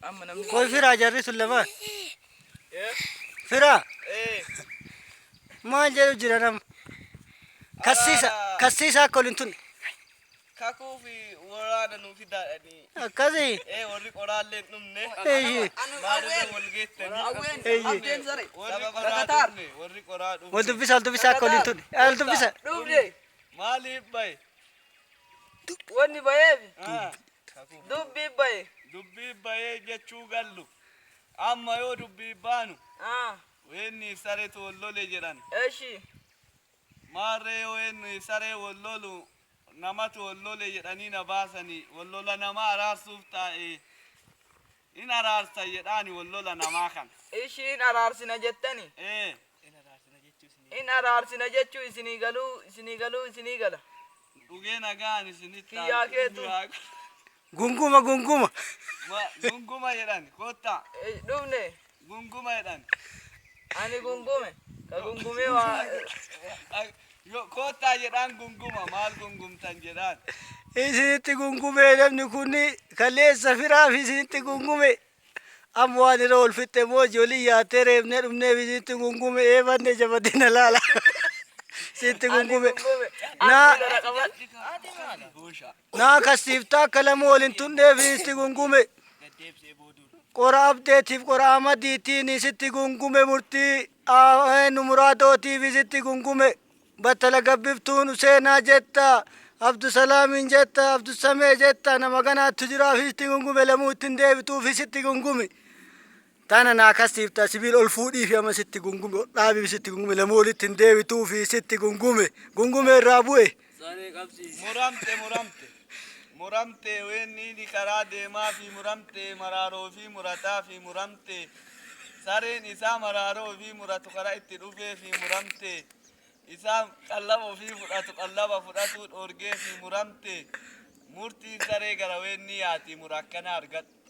أما نمني كوي فرا جري سلمان إيه فرا إيه ما جري جرانم أرارا كسيسا كولنتون كاكو في ورانا نوفي داني كذي إيه وريك ورالين نمني اي ما رجع والجيتني اي وريك ورادني وريك وراد ولدبسا كولنتون الدبسا دوبلي مالي باي وني باي دبي باي دبي باي جتشو قالو أما يو دبي بانو ويني سارت واللولي جيران ايشي ماري ويني ساري واللولو نمت واللولي جيراني نباسني واللولا نما راسوف تاي إن أرارسا يداني واللولا نما كان ايشي إن أرارسنا جتني إيه إن أرارسنا جتشو إسني قالو وجينا قاني سنتا يا كيتو غونغوما ما gungguma jedhan kota dhufne gunguma jedhan ani gungume ka gungume kota jedhan gunguma maal gungumtan jedhan isinitti gungume namni kunni kaleessa firaa fi isinitti gungume amma waan irra ol fitte mooji olii yaatee reebnee dhumnee fi isinitti gungume eebanne jabatina laala isinitti gungume naa kasiiftaa akka lama waliin tunnee fi isinitti gungume qora abdeetiif qora amadiitiin isitti gungume murtii nu muraadootiif isitti gungume battala gabbiftuun useenaa jetta abdusalaamin jetta abdusamee jetta nama ganaattu jiraaf isitti gungume lamuu ittiin deebituuf isitti gungume tana naa kasiifta sibiil ol fuudhiifi ama sitti gungume dhaabiif isitti gungume lamuu olittiin deebituuf isitti gungume irraa bu'e muramte wenni di karaa deemaa fi muramte maraaroo fi murataa fi muramte sareen isaa maraaroo fi muratu karaa itti dhufee fi muramte isaa qallaba fi fudhatu qallaba fudhatu dhorgee fi muramte murtiin saree gara wenni yaati murakkana argadhu